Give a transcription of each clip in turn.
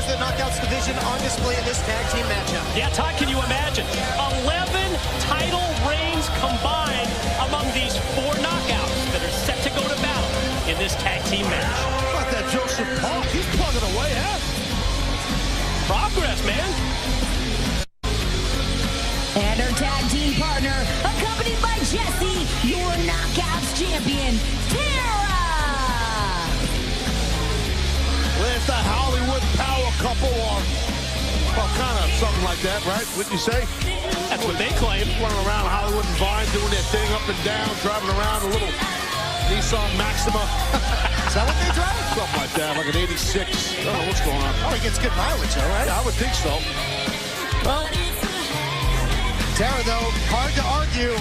the Knockouts division on display in this tag team matchup. Yeah, Todd, can you imagine? 11 title reigns combined among these 4 knockouts that are set to go to battle in this tag team match. How about that Joseph Park? He's plugging away, huh? Progress, man. And her tag team partner, accompanied by Jesse, your Knockouts champion, Tara. There's that Hollywood power couple, or well, kind of something like that, right? Wouldn't you say? That's what they claim. Running around Hollywood and Vine, doing their thing up and down, driving around a little Nissan Maxima. Is that what they drive? Something like that, like an 86. I don't know what's going on. Oh, he gets good mileage, though, right? Yeah, I would think so. Well, Tara, though, hard to argue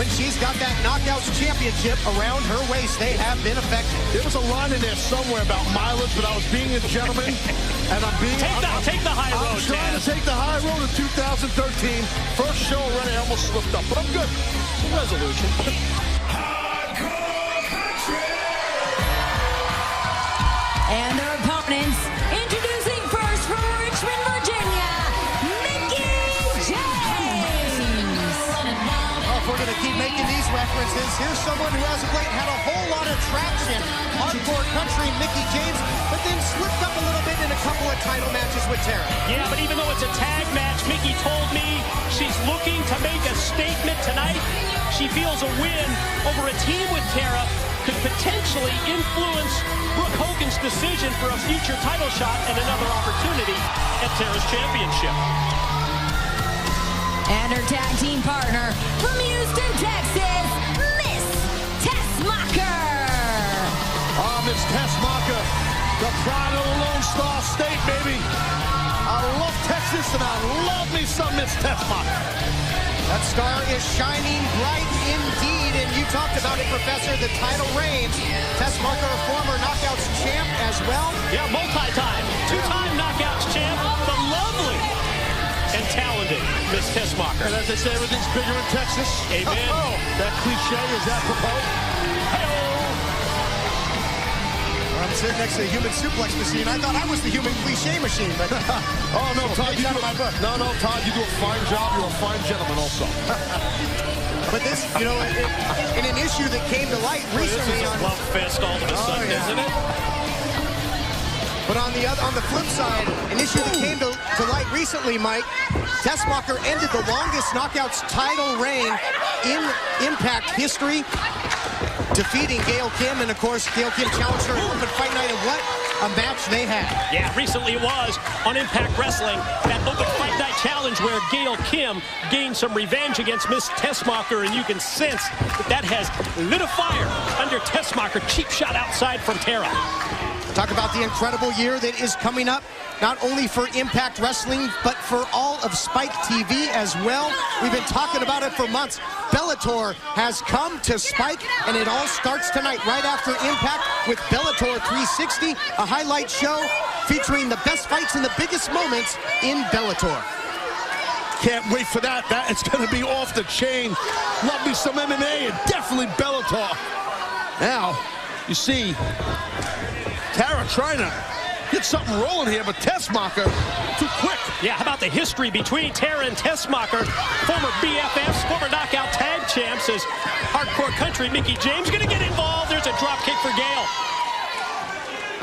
when she's got that Knockouts championship around her waist. They have been effective. There was a line in there somewhere about mileage, but I was being a gentleman, and I'm being... Take the high road, I'm trying to take the high road in 2013. First show already, I almost slipped up, but I'm good. Resolution. And their opponents, introducing first from Richmond, Virginia, Mickie James. Oh, if we're going to keep making these references, here's someone who has of late had a whole lot of traction. Hardcore country Mickie James, but then slipped up a little bit in a couple of title matches with Tara. Yeah, but even though it's a tag match, Mickie told me she's looking to make a statement tonight. She feels a win over a team with Tara could potentially influence Brooke Hogan's decision for a future title shot and another opportunity at Tara's championship. And her tag team partner from Houston, Texas, Miss Tessmacher. Oh, Miss Tessmacher, the pride of the Lone Star State, baby. I love Texas, and I love me some Miss Tessmacher. That star is shining bright indeed, and you talked about it, Professor, the title reigns. Tessmacher, a former Knockouts champ as well. Yeah, multi-time, 2-time Knockouts champ, the lovely and talented Miss Tessmacher. And as they say, everything's bigger in Texas. Amen. Oh, that cliche is apropos. Hey-oh. I'm sitting next to the human suplex machine. I thought I was the human cliche machine, but oh no, Todd, you do my book. No, Todd, you do a fine job. You're a fine gentleman, also. But this, you know, in an issue that came to light recently, this is a love fest all of a sudden, isn't it? But on the flip side, an issue that came to light recently, Mike, Tessmacher ended the longest Knockouts title reign in Impact history, defeating Gail Kim, and of course, Gail Kim challenged her at Open Fight Night, and what a match they had. Yeah, recently it was on Impact Wrestling, that Open Fight Night challenge where Gail Kim gained some revenge against Miss Tessmacher, and you can sense that has lit a fire under Tessmacher. Cheap shot outside from Tara. Talk about the incredible year that is coming up, not only for Impact Wrestling, but for all of Spike TV as well. We've been talking about it for months. Bellator has come to Spike, and it all starts tonight, right after Impact, with Bellator 360, a highlight show featuring the best fights and the biggest moments in Bellator. Can't wait for that. It's going to be off the chain. Love me some MMA, and definitely Bellator. Now, you see Tara trying to get something rolling here, but Tessmacher too quick. Yeah, how about the history between Tara and Tessmacher, former BFFs, former Knockout Tag Champs, as Hardcore Country Mickie James going to get involved. There's a drop kick for Gail.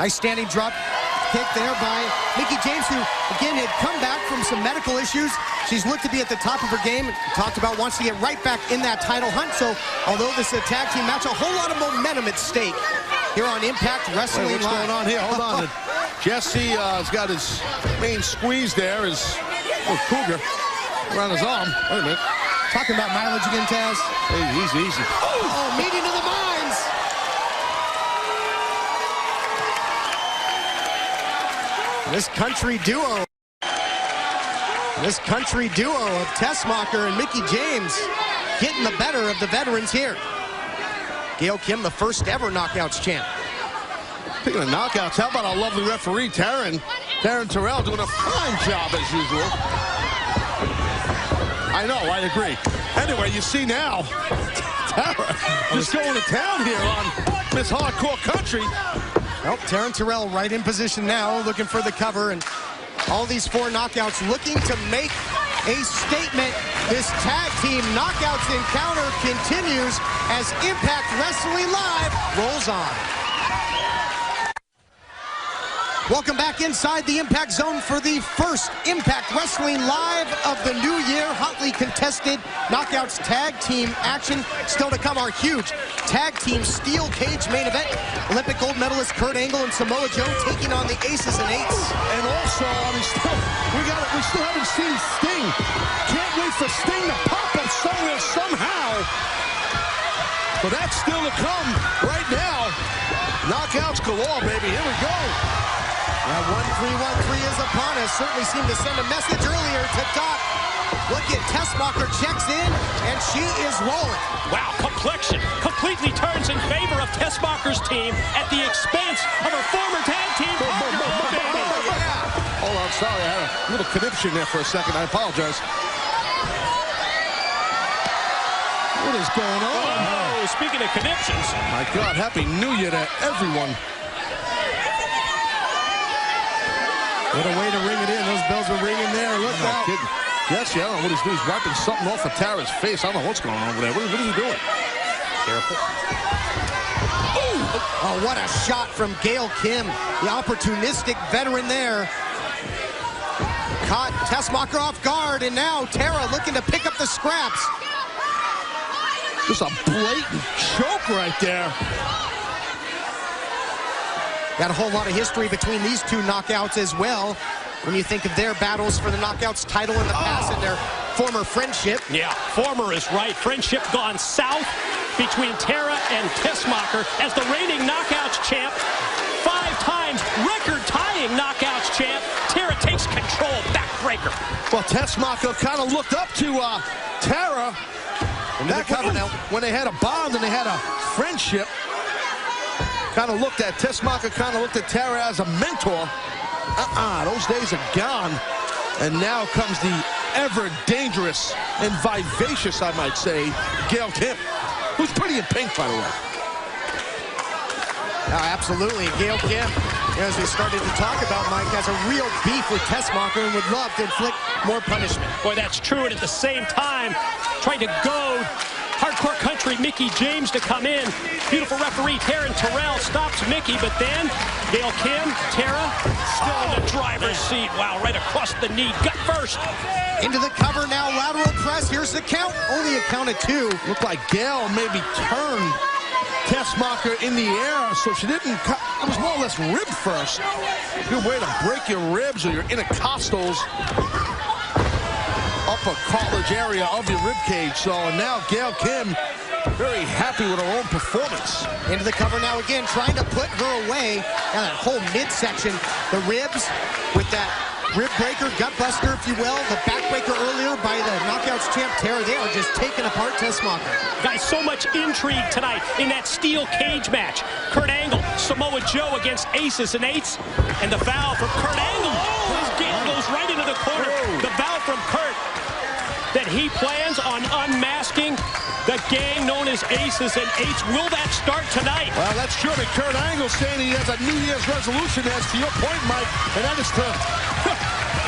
Nice standing drop kick there by Mickie James, who, again, had come back from some medical issues. She's looked to be at the top of her game. Talked about wants to get right back in that title hunt. So, although this is a tag team match, a whole lot of momentum at stake here on Impact Wrestling Wait, what's Live. going on here? Hold on. Jesse has got his main squeeze there, his cougar around his arm. Wait a minute. Talking about mileage again, Taz. Hey, easy. Oh, meeting of the minds. This country duo of Tessmacher and Mickie James getting the better of the veterans here. Gail Kim, the first ever Knockouts champ. Speaking of knockouts, how about our lovely referee, Taryn Terrell, doing a fine job as usual. I know, I agree. Anyway, you see now, Tara just going to town here on Miss Hardcore Country. Well, Taryn Terrell right in position now, looking for the cover, and All these 4 knockouts looking to make a statement. This tag team knockouts encounter continues as Impact Wrestling Live rolls on. Welcome back inside the Impact Zone for the first Impact Wrestling Live of the new year. Hotly contested Knockouts tag team action. Still to come, our huge tag team steel cage main event. Olympic gold medalist Kurt Angle and Samoa Joe taking on the Aces and Eights. And also, we still haven't seen Sting. Can't wait for Sting to pop up somewhere, somehow. But that's still to come right now. Knockouts galore, baby. Here we go. That 1-3-1-3 is upon us. Certainly seemed to send a message earlier to Doc. Look at Tessmacher checks in, and she is rolling. Wow, complexion completely turns in favor of Tessmacher's team at the expense of her former tag team partner. Hold on, sorry, I had a little conniption there for a second. I apologize. What is going on? Oh, speaking of conniptions. My God, Happy New Year to everyone. What a way to ring it in. Those bells are ringing there. Look out. Kidding. Jesse, I don't know what he's doing. He's wiping something off of Tara's face. I don't know what's going on over there. What is he doing? Careful. Oh, what a shot from Gail Kim. The opportunistic veteran there. Caught Tessmacher off guard, and now Tara looking to pick up the scraps. Just a blatant choke right there. Got a whole lot of history between these 2 knockouts as well. When you think of their battles for the knockouts title in the past and their former friendship. Yeah, former is right. Friendship gone south between Tara and Tessmacher as the reigning knockouts champ. 5 times record-tying knockouts champ. Tara takes control, backbreaker. Well, Tessmacher kind of looked up to Tara. When they had a bond and they had a friendship. Kind of looked at Tessmacher, kind of looked at Tara as a mentor. Those days are gone. And now comes the ever dangerous and vivacious, I might say, Gail Kim, who's pretty in pink, by the way. Absolutely. Gail Kim, as we started to talk about, Mike, has a real beef with Tessmacher and would love to inflict more punishment. Boy, that's true. And at the same time, trying to goad hardcore country Mickie James to come in. Beautiful referee Taryn Terrell stops Mickie, but then Gail Kim, Tara, still in the driver's seat. Wow, right across the knee, gut first. Into the cover now, lateral press. Here's the count, only a count of 2. Looked like Gail maybe turned Tessmacher in the air, so she didn't cut. It was more or less rib first. Good way to break your ribs or your intercostals. Upper cartilage area of your rib cage. So now Gail Kim very happy with her own performance. Into the cover now again, trying to put her away. Now that whole midsection, the ribs with that rib breaker, gut buster, if you will, the backbreaker earlier by the knockouts champ Tara. They are just taking apart Tessmacher. Guys, so much intrigue tonight in that steel cage match. Kurt Angle, Samoa Joe against Aces and Eights, and the vow from Kurt Angle. Gail goes right into the corner. The vow from Kurt that he plans on unmasking the gang known as Aces and Eights. Will that start tonight? Well, that's true. But Kurt Angle saying he has a New Year's resolution, as to your point, Mike, and that is to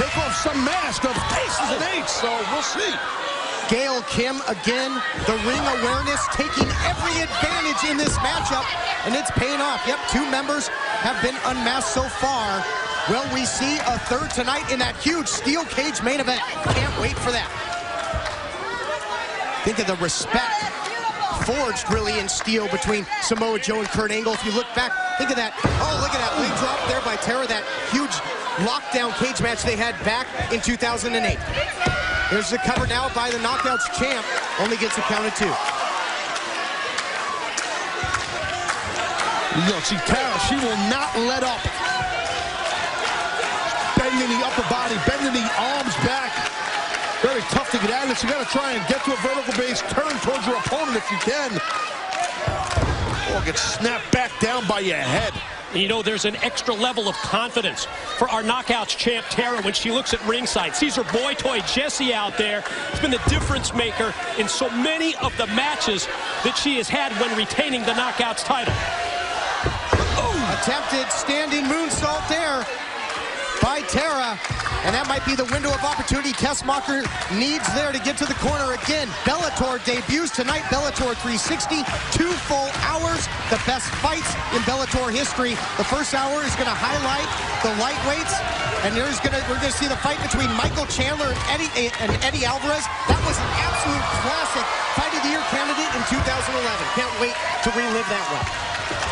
take off some mask of Aces and Eights. So we'll see. Gail Kim again, the ring awareness, taking every advantage in this matchup, and it's paying off. Yep, 2 members have been unmasked so far. Will we see a 3rd tonight in that huge steel cage main event? Can't wait for that. Think of the respect forged really in steel between Samoa Joe and Kurt Angle. If you look back, think of that. Oh, look at that leg drop there by Tara, that huge lockdown cage match they had back in 2008. Here's the cover now by the knockouts champ. Only gets a count of 2. You know, see, Tara, she will not let up. Bending the upper body, bending the arms back. Very tough to get out of this. You got to try and get to a vertical base, turn towards your opponent if you can. Or get snapped back down by your head. You know, there's an extra level of confidence for our knockouts champ Tara when she looks at ringside. Sees her boy toy Jesse out there. It's been the difference maker in so many of the matches that she has had when retaining the knockouts title. Attempted standing moonsault there. by Tara. And that might be the window of opportunity Tessmacher needs there to get to the corner again. Bellator debuts tonight, Bellator 360, 2 full hours, the best fights in Bellator history. The first hour is going to highlight the lightweights, and we're going to see the fight between Michael Chandler and Eddie Alvarez. That was an absolute classic Fight of the Year candidate in 2011. Can't wait to relive that one.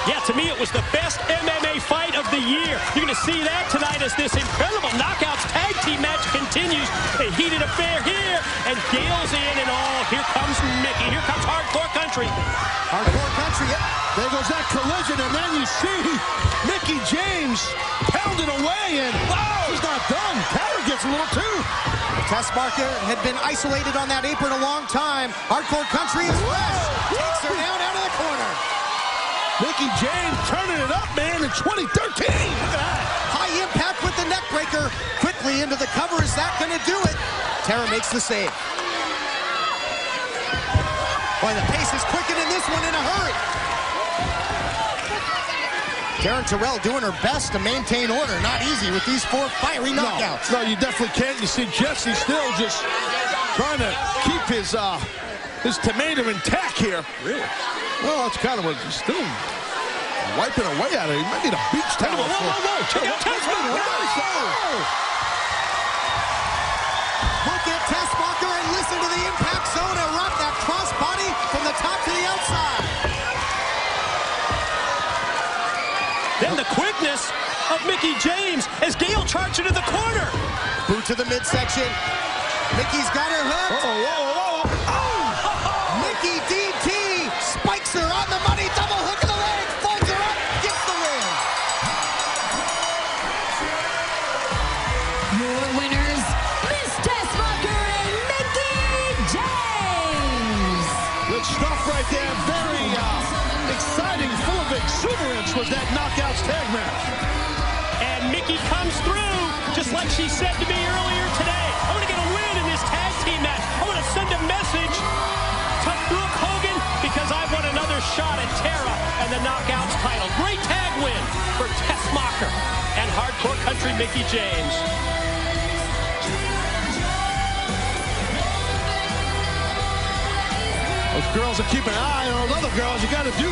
Yeah, to me, it was the best MMA fight of the year. You're going to see that tonight as this incredible Knockouts tag team match continues. A heated affair here, and Gail's in, and here comes Mickie. Here comes Hardcore Country. Hardcore Country, yep. There goes that collision, and then you see Mickie James pounding away, and she's not done. Tara gets a little too. Tessmacher had been isolated on that apron a long time. Hardcore Country is fresh. Takes her down out of the corner. Mickie James turning it up, man, in 2013. Look at that. High impact with the neck breaker. Quickly into the cover. Is that going to do it? Tara makes the save. Boy, the pace is quickened in this one in a hurry. Karen Terrell doing her best to maintain order. Not easy with these 4 fiery knockouts. No, you definitely can't. You see Jesse still just trying to keep his tomato intact here. Really? Well, it's kind of still wiping away at it. He might need a beach towel. Whoa. Check out Tessmacher. Look at Tessmacher and listen to the impact zone erupt. That cross body from the top to the outside. Then the quickness of Mickie James as Gail charged into the corner. Boot to the midsection. Mickie's got her hooked. Mickie DT spikes her on the money. Double hook of the leg. Folds her up. Gets the win. Your winners, Miss Tessmacher and Mickie James. Good stuff right there. Very exciting, full of exuberance was that Knockouts tag match. And Mickie comes through, just like she said to me earlier today. I want to get a win in this tag team match. I want to send a message to Brooke Hogan because I want another shot at Tara and the Knockouts title. Great tag win for Tessmacher and Hardcore Country Mickie James. Those girls are keeping an eye on those other girls. You got to do